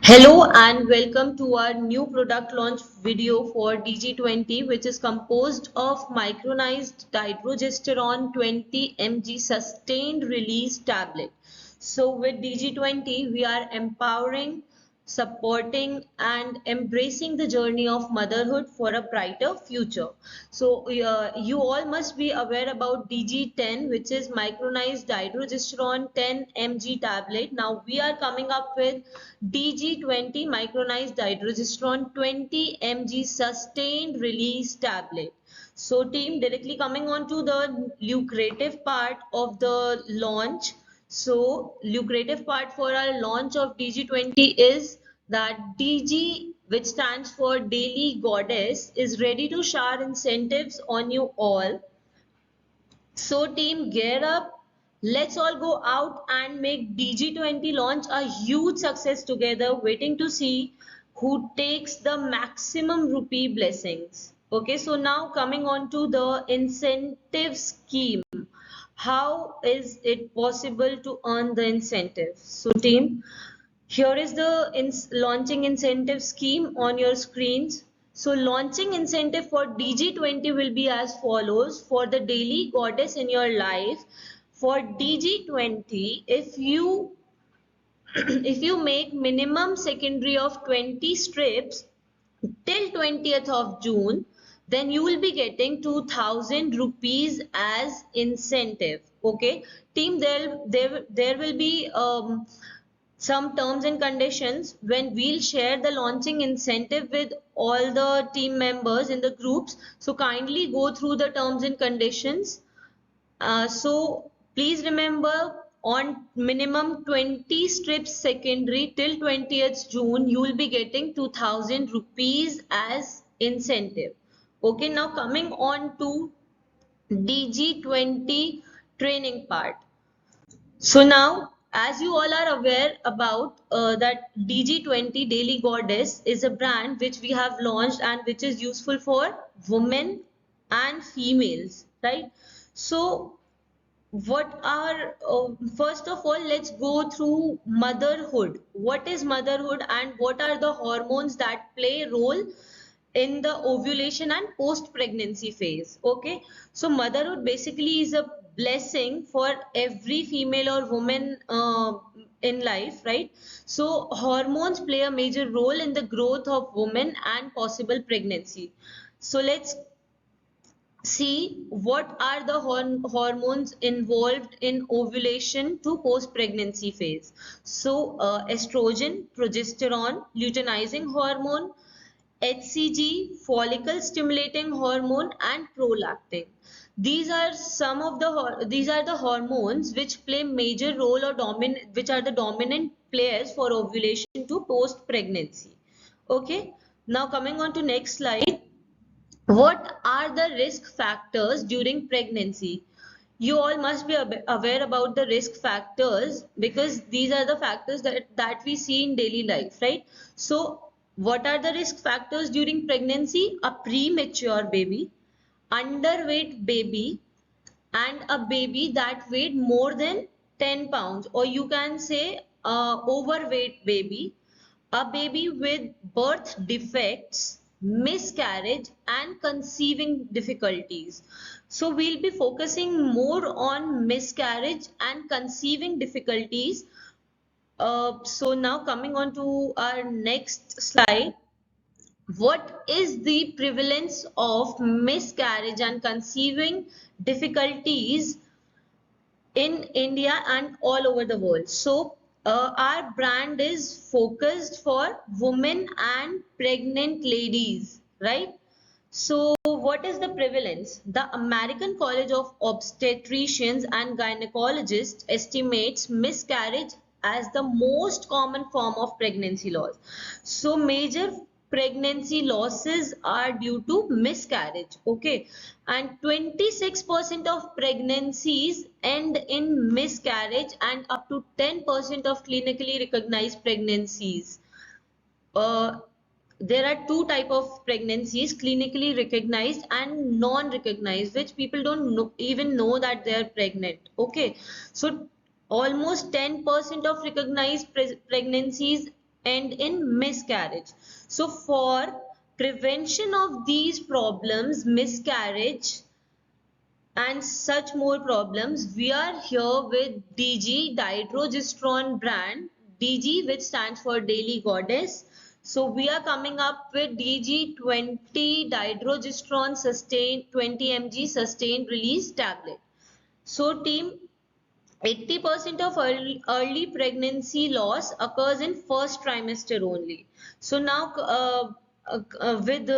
Hello and welcome to our new product launch video for DG20, which is composed of micronized dydrogesterone 20 mg sustained release tablet. So with DG20 we are empowering, supporting and embracing the journey of motherhood for a brighter future. So you all must be aware about DG10, which is micronized dydrogesterone 10 mg tablet. Now we are coming up with DG20 micronized dydrogesterone 20 mg sustained release tablet. So team, directly coming on to the lucrative part of the launch. So lucrative part for our launch of DG20 is that DG, which stands for Daily Goddess, is ready to shower incentives on you all. So team, gear up. Let's all go out and make DG20 launch a huge success together, waiting to see who takes the maximum rupee blessings. Okay, so now coming on to the incentive scheme. How is it possible to earn the incentive? So team, here is the launching incentive scheme on your screens. So launching incentive for DG20 will be as follows. For the daily goddess in your life, for DG20, if you if you make minimum secondary of 20 strips till 20th of June, then you will be getting 2000 rupees as incentive. Okay, team, there will be some terms and conditions when we'll share the launching incentive with all the team members in the groups. So kindly go through the terms and conditions. So please remember, on minimum 20 strips secondary till 20th June, you will be getting 2000 rupees as incentive. Okay, now coming on to DG20 training part. So now, as you all are aware about that DG20 Daily Goddess is a brand which we have launched and which is useful for women and females, right? So what are first of all, let's go through motherhood. What is motherhood and what are the hormones that play a role in the ovulation and post pregnancy phase? Okay, so motherhood basically is a blessing for every female or woman in life, right? So hormones play a major role in the growth of women and possible pregnancy. So let's see what are the hormones involved in ovulation to post pregnancy phase. So estrogen, progesterone, luteinizing hormone, HCG, follicle stimulating hormone and prolactin. These are some of the hormones which play major role or which are the dominant players for ovulation to post pregnancy. Okay, now coming on to next slide. What are the risk factors during pregnancy? You all must be aware about the risk factors because these are the factors that we see in daily life, right? So, what are the risk factors during pregnancy? A premature baby, underweight baby, and a baby that weighed more than 10 pounds, or you can say overweight baby, a baby with birth defects, miscarriage and conceiving difficulties. So we'll be focusing more on miscarriage and conceiving difficulties. So now coming on to our next slide. What is the prevalence of miscarriage and conceiving difficulties in India and all over the world? So our brand is focused for women and pregnant ladies, right? So what is the prevalence? The American College of Obstetricians and Gynecologists estimates miscarriage as the most common form of pregnancy loss. So major pregnancy losses are due to miscarriage, okay, and 26% of pregnancies end in miscarriage and up to 10% of clinically recognized pregnancies. uh, there are two type of pregnancies, clinically recognized and non-recognized, which people don't even know that they are pregnant. Okay, so almost 10% of recognized pregnancies end in miscarriage. So for prevention of these problems, miscarriage and such more problems, we are here with DG dihydrogesterone brand, DG which stands for Daily Goddess. So we are coming up with DG 20 dihydrogesterone sustained 20 mg sustained release tablet. So team, 80% of early pregnancy loss occurs in first trimester only. So now with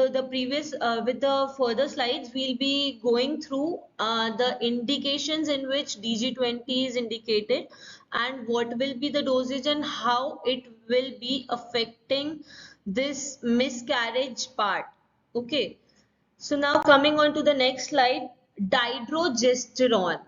with the further slides, we'll be going through the indications in which DG20 is indicated and what will be the dosage and how it will be affecting this miscarriage part. Okay. So now coming on to the next slide, dihydrogesterone,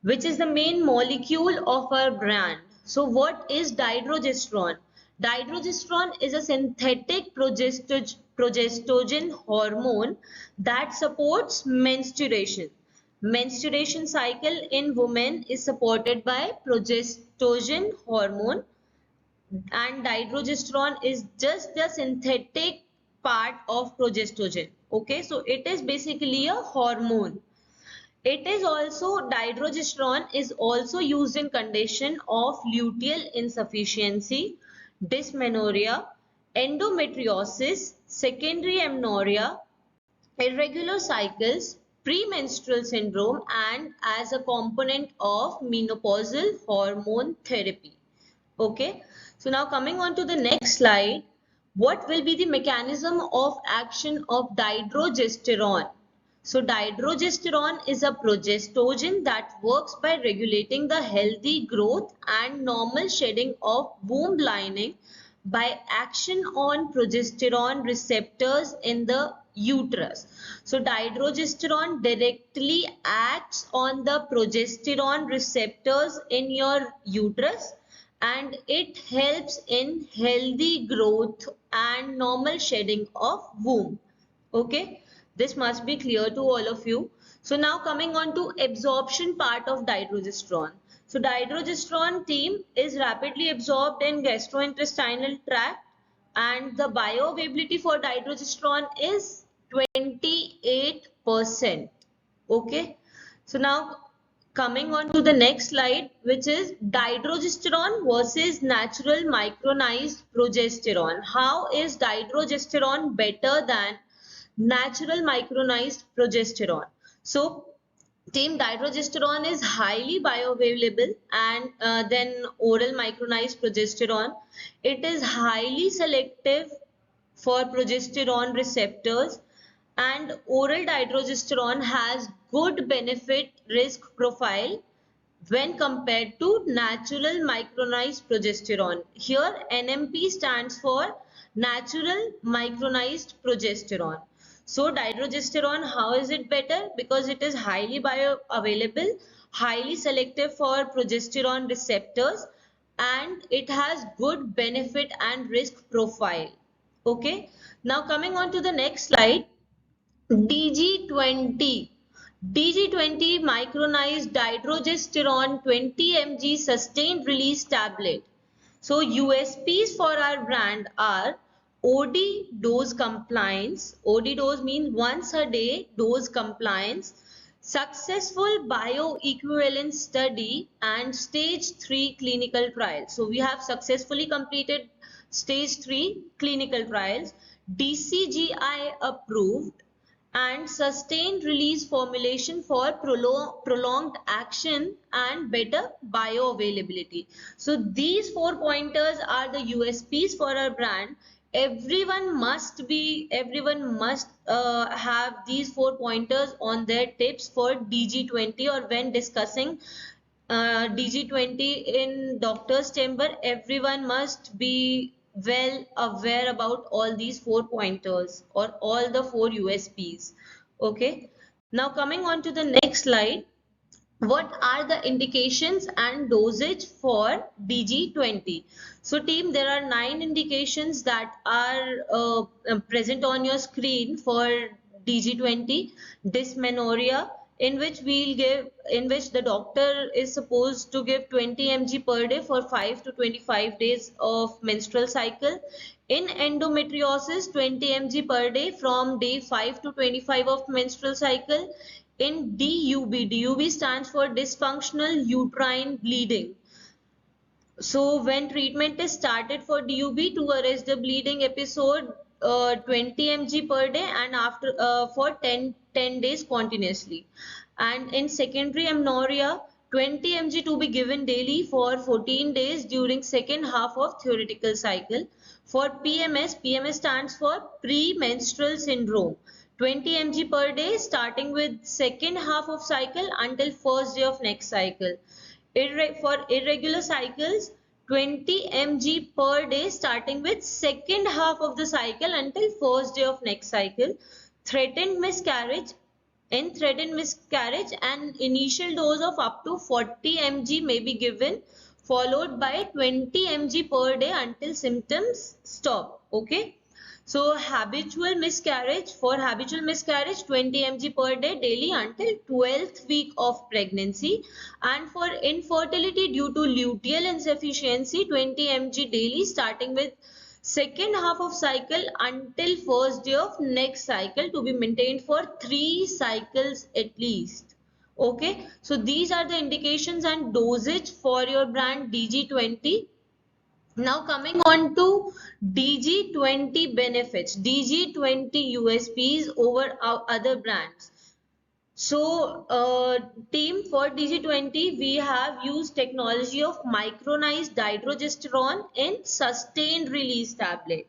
which is the main molecule of our brand. So what is dihydrogesterone? Dihydrogesterone is a synthetic progestogen hormone that supports menstruation. Menstruation cycle in women is supported by progestogen hormone, and dihydrogesterone is just the synthetic part of progestogen. Okay, so it is basically a hormone. It is also, dihydrogesterone is also used in condition of luteal insufficiency, dysmenorrhea, endometriosis, secondary amenorrhea, irregular cycles, premenstrual syndrome, and as a component of menopausal hormone therapy. Okay, so now coming on to the next slide, what will be the mechanism of action of dihydrogesterone? So dihydrogesterone is a progestogen that works by regulating the healthy growth and normal shedding of womb lining by action on progesterone receptors in the uterus. So dihydrogesterone directly acts on the progesterone receptors in your uterus and it helps in healthy growth and normal shedding of womb. Okay, this must be clear to all of you. So now coming on to absorption part of dihydrogesterone. So dihydrogesterone team is rapidly absorbed in gastrointestinal tract and the bioavailability for dihydrogesterone is 28%. Okay, so now coming on to the next slide, which is dihydrogesterone versus natural micronized progesterone. How is dihydrogesterone better than natural micronized progesterone? So team, dihydrogesterone is highly bioavailable and then oral micronized progesterone. It is highly selective for progesterone receptors and oral dihydrogesterone has good benefit risk profile when compared to natural micronized progesterone. Here NMP stands for natural micronized progesterone. So dihydrogesterone, how is it better? Because it is highly bioavailable, highly selective for progesterone receptors and it has good benefit and risk profile. Okay, now coming on to the next slide, DG20. DG20 micronized dihydrogesterone 20 mg sustained release tablet. So USPs for our brand are OD dose compliance. OD dose means once a day dose compliance. Successful bioequivalence study and stage 3 clinical trial. So we have successfully completed stage 3 clinical trials. DCGI approved and sustained release formulation for prolonged action and better bioavailability. So these 4 pointers are the USPs for our brand. Everyone must have these 4 pointers on their tips for DG20 or when discussing DG20 in doctor's chamber. Everyone must be well aware about all these 4 pointers or all the 4 USPs. Okay, now coming on to the next slide, what are the indications and dosage for DG20? So team, there are 9 indications that are present on your screen for DG20: dysmenorrhea, in which the doctor is supposed to give 20 mg per day for 5 to 25 days of menstrual cycle. In endometriosis, 20 mg per day from day 5 to 25 of menstrual cycle. In DUB stands for dysfunctional uterine bleeding. So when treatment is started for DUB to arrest the bleeding episode, 20 mg per day and after for 10 days continuously. And in secondary amenorrhea, 20 mg to be given daily for 14 days during second half of theoretical cycle. For PMS stands for premenstrual syndrome. 20 mg per day starting with second half of cycle until first day of next cycle. For irregular cycles, 20 mg per day starting with second half of the cycle until first day of next cycle. Threatened miscarriage. In threatened miscarriage, an initial dose of up to 40 mg may be given, followed by 20 mg per day until symptoms stop. Okay. So habitual miscarriage, for habitual miscarriage 20 mg per day daily until 12th week of pregnancy, and for infertility due to luteal insufficiency 20 mg daily starting with second half of cycle until first day of next cycle, to be maintained for 3 cycles at least. Okay, so these are the indications and dosage for your brand DG20. Now coming on to DG20 benefits, DG20 USPs over our other brands. So team, for DG20 we have used technology of micronized dydrogesterone in sustained release tablet.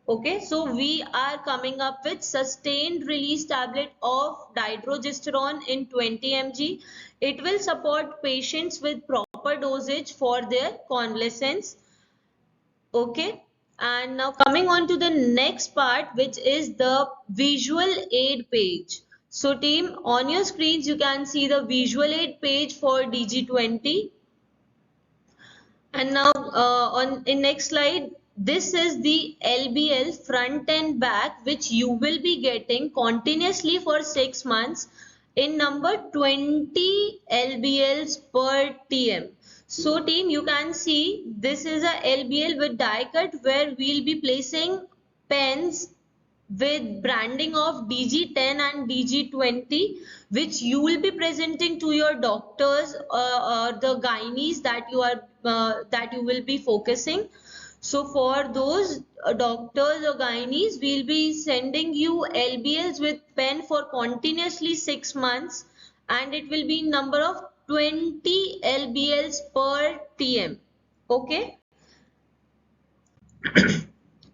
Okay, so we are coming up with sustained release tablet of dydrogesterone in 20 mg. It will support patients with proper dosage for their convalescence. Okay, and now coming on to the next part, which is the visual aid page. So team, on your screens you can see the visual aid page for DG20. And now on in next slide, this is the LBL front and back, which you will be getting continuously for 6 months in number 20 LBLs per TM. So team, you can see this is a LBL with die cut where we'll be placing pens with branding of DG10 and DG20, which you will be presenting to your doctors or the gynaes that you will be focusing. So for those doctors or gynaes, we'll be sending you LBLs with pen for continuously 6 months, and it will be number of 20 LBLs per TM. Okay.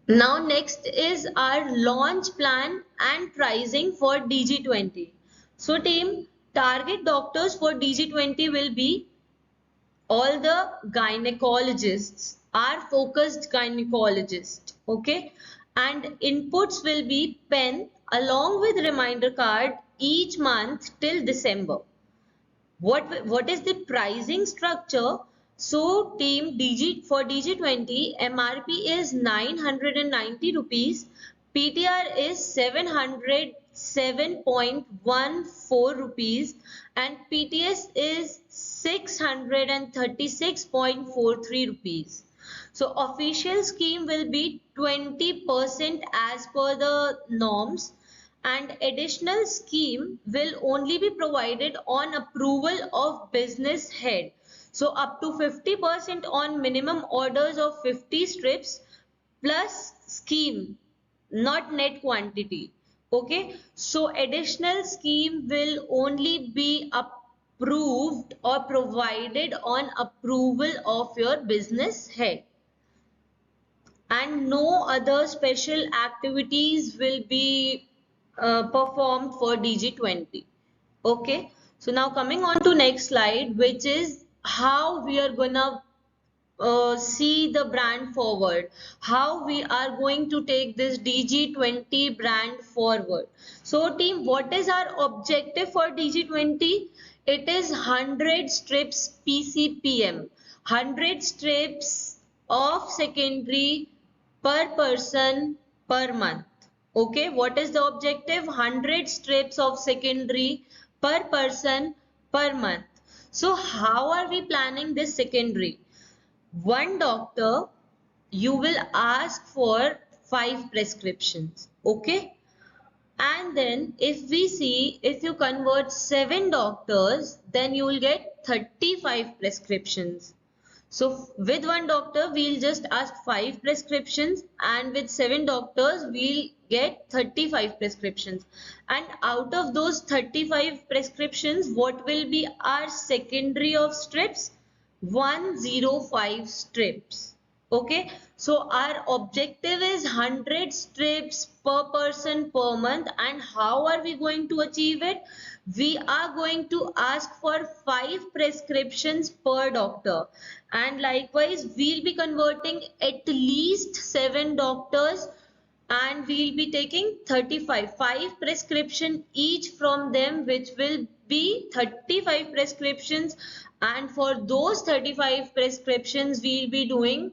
Now next is our launch plan and pricing for DG20. So team, target doctors for DG20 will be all the gynecologists, our focused gynecologist. Okay, and inputs will be pen along with reminder card each month till December. What is the pricing structure? So team, for DG20 MRP is 990 rupees, PTR is 707.14 rupees, and PTS is 636.43 rupees. So official scheme will be 20% as per the norms, and additional scheme will only be provided on approval of business head. So up to 50% on minimum orders of 50 strips plus scheme, not net quantity. Okay, so additional scheme will only be approved or provided on approval of your business head, and no other special activities will be performed for DG20. Okay, so now coming on to next slide, which is how we are gonna see the brand forward, how we are going to take this DG20 brand forward. So team, what is our objective for DG20? It is 100 strips PCPM, 100 strips of secondary per person per month. Okay, what is the objective? 100 strips of secondary per person per month. So how are we planning this secondary? One doctor, you will ask for 5 prescriptions, okay? And then if we see, if you convert 7 doctors, then you will get 35 prescriptions. So with one doctor, we'll just ask 5 prescriptions, and with 7 doctors, we'll get 35 prescriptions. And out of those 35 prescriptions, what will be our secondary of strips? 105 strips. Okay, so our objective is 100 strips per person per month. And how are we going to achieve it? We are going to ask for 5 prescriptions per doctor, and likewise we'll be converting at least 7 doctors, and we'll be taking 5 prescription each from them, which will be 35 prescriptions. And for those 35 prescriptions, we'll be doing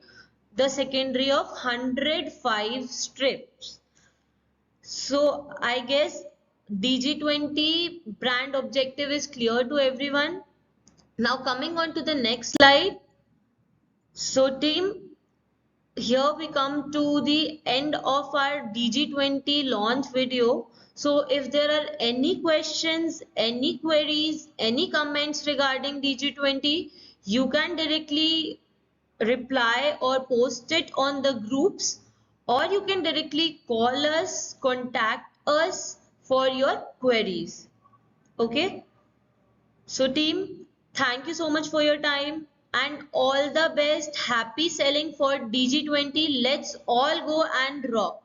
the secondary of 105 strips. So I guess DG20 brand objective is clear to everyone. Now coming on to the next slide. So team, here we come to the end of our DG20 launch video. So if there are any questions, any queries, any comments regarding DG20, you can directly reply or post it on the groups, or you can directly call us, contact us for your queries. Okay. So team, thank you so much for your time and all the best. Happy selling for DG20. Let's all go and rock.